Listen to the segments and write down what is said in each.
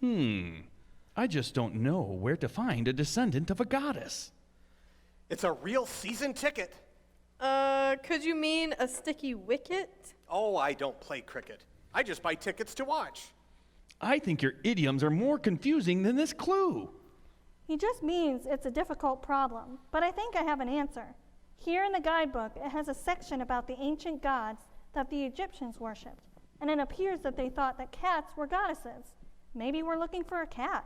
I just don't know where to find a descendant of a goddess. It's a real season ticket. Could you mean a sticky wicket? Oh, I don't play cricket. I just buy tickets to watch. I think your idioms are more confusing than this clue. He just means it's a difficult problem, but I think I have an answer. Here in the guidebook, it has a section about the ancient gods that the Egyptians worshipped, and it appears that they thought that cats were goddesses. Maybe we're looking for a cat.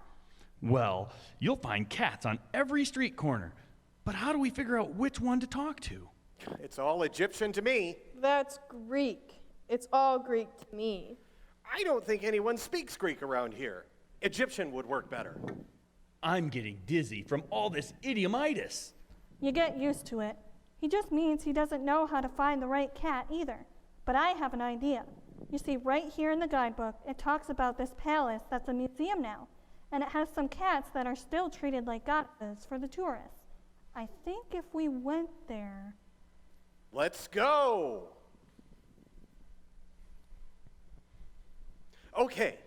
Well, you'll find cats on every street corner, but how do we figure out which one to talk to? It's all Egyptian to me. That's Greek. It's all Greek to me. I don't think anyone speaks Greek around here. Egyptian would work better. I'm getting dizzy from all this idiomitis. You get used to it. He just means he doesn't know how to find the right cat either. But I have an idea. You see, right here in the guidebook, it talks about this palace that's a museum now, and it has some cats that are still treated like goddesses for the tourists. I think if we went there... Let's go! Okay,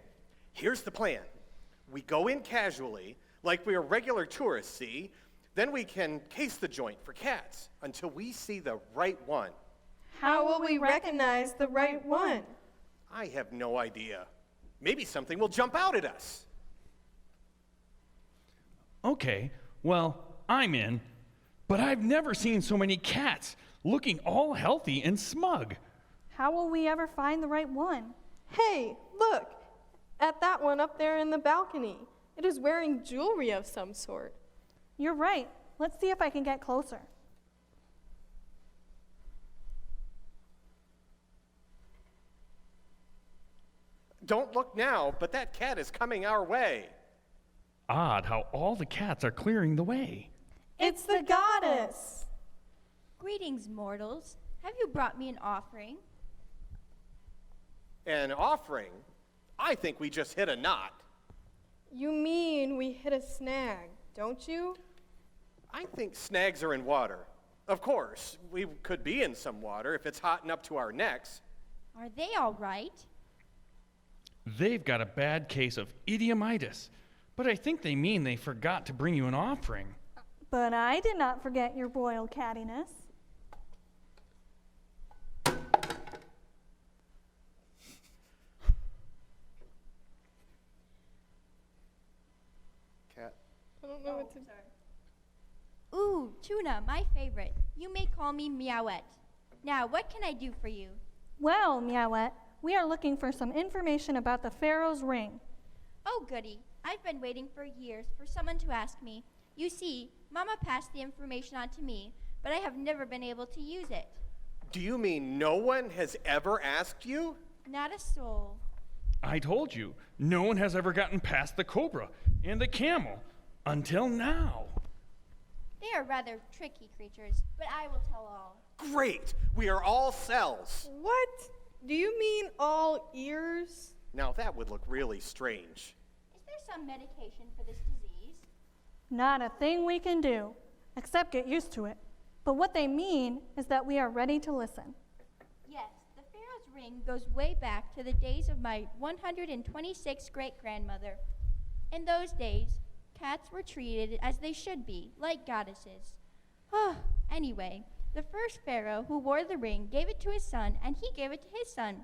here's the plan. We go in casually, like we are regular tourists, see? Then we can case the joint for cats until we see the right one. How will we recognize the right one? I have no idea. Maybe something will jump out at us. Okay, well, I'm in, but I've never seen so many cats looking all healthy and smug. How will we ever find the right one? Hey, look! At that one up there in the balcony. It is wearing jewelry of some sort. You're right. Let's see if I can get closer. Don't look now, but that cat is coming our way. Odd how all the cats are clearing the way. It's the goddess! Greetings, mortals. Have you brought me an offering? An offering? I think we just hit a knot. You mean we hit a snag, don't you? I think snags are in water. Of course, we could be in some water if it's hot and up to our necks. Are they all right? They've got a bad case of idiomitis, but I think they mean they forgot to bring you an offering. But I did not forget your royal cattiness. Cat. I don't know what to... Ooh, tuna, my favorite. You may call me Meowette. Now, what can I do for you? Well, Meowette, we are looking for some information about the Pharaoh's ring. Oh, goody. I've been waiting for years for someone to ask me. You see, Mama passed the information on to me, but I have never been able to use it. Do you mean no one has ever asked you? Not a soul. I told you, no one has ever gotten past the cobra and the camel until now. They are rather tricky creatures, but I will tell all. Great! We are all cells. What? Do you mean all ears? Now that would look really strange. Is there some medication for this disease? Not a thing we can do, except get used to it. But what they mean is that we are ready to listen. Yes, the Pharaoh's ring goes way back to the days of my 126th great-grandmother. In those days, cats were treated as they should be, like goddesses. Anyway, the first pharaoh who wore the ring gave it to his son, and he gave it to his son.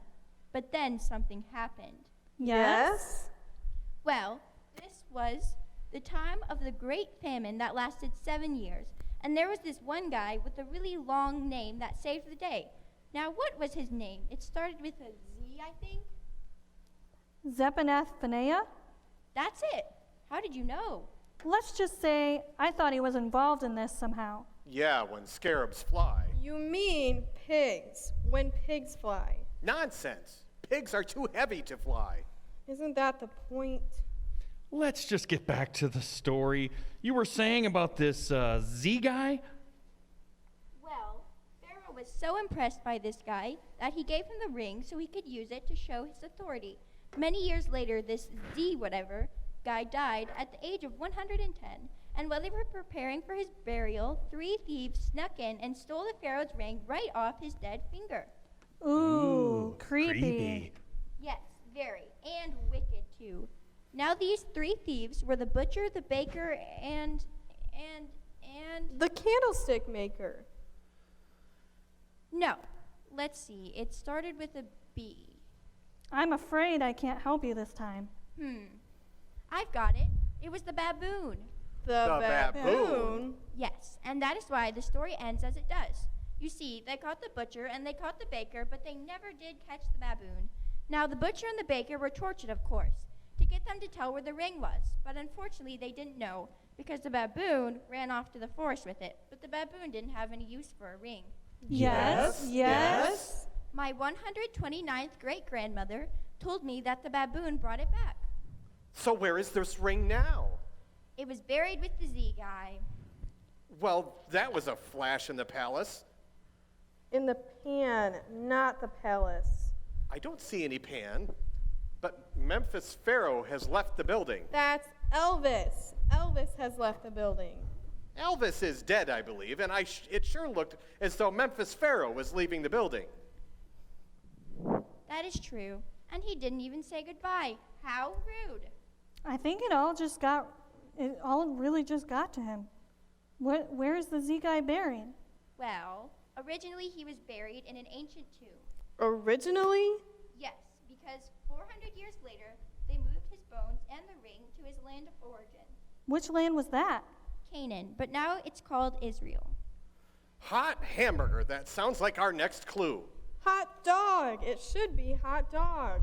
But then something happened. Yes? Well, this was the time of the great famine that lasted 7 years, and there was this one guy with a really long name that saved the day. Now, what was his name? It started with a Z, I think? Zepanath Phanea? That's it. How did you know? Let's just say I thought he was involved in this somehow. Yeah, when scarabs fly. You mean pigs, when pigs fly. Nonsense. Pigs are too heavy to fly. Isn't that the point? Let's just get back to the story. You were saying about this Z guy? Well, Pharaoh was so impressed by this guy that he gave him the ring so he could use it to show his authority. Many years later, this Z whatever guy died at the age of 110, and while they were preparing for his burial, 3 thieves snuck in and stole the Pharaoh's ring right off his dead finger. Ooh, creepy. Yes, very, and wicked too. Now these three thieves were the butcher, the baker, and The candlestick maker. no. Let's see. It started with a B. I'm afraid I can't help you this time. I've got it. It was the baboon. The baboon. Yes, and that is why the story ends as it does. You see, they caught the butcher and they caught the baker, but they never did catch the baboon. Now, the butcher and the baker were tortured, of course, to get them to tell where the ring was, but unfortunately they didn't know because the baboon ran off to the forest with it, but the baboon didn't have any use for a ring. Yes. My 129th great-grandmother told me that the baboon brought it back. So where is this ring now? It was buried with the Z guy. Well, that was a flash in the palace. In the pan, not the palace. I don't see any pan, but Memphis Pharaoh has left the building. That's Elvis. Elvis has left the building. Elvis is dead, I believe, and it sure looked as though Memphis Pharaoh was leaving the building. That is true, and he didn't even say goodbye. How rude. I think it all really just got to him. Where's the Z guy buried? Well, originally he was buried in an ancient tomb. Originally? Yes, because 400 years later, they moved his bones and the ring to his land of origin, Which land was that? Canaan, but now it's called Israel. Hot hamburger, that sounds like our next clue. Hot dog. It should be hot dog.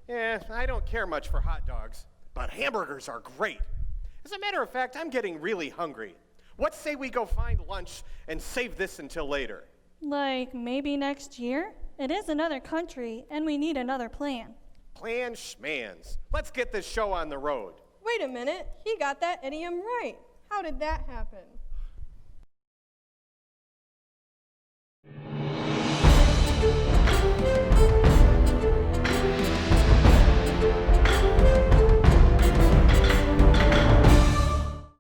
I don't care much for hot dogs, but hamburgers are great. As a matter of fact, I'm getting really hungry. What say we go find lunch and save this until later? Like maybe next year? It is another country, and we need another plan. Plan schmans. Let's get this show on the road. Wait a minute. He got that idiom right. How did that happen?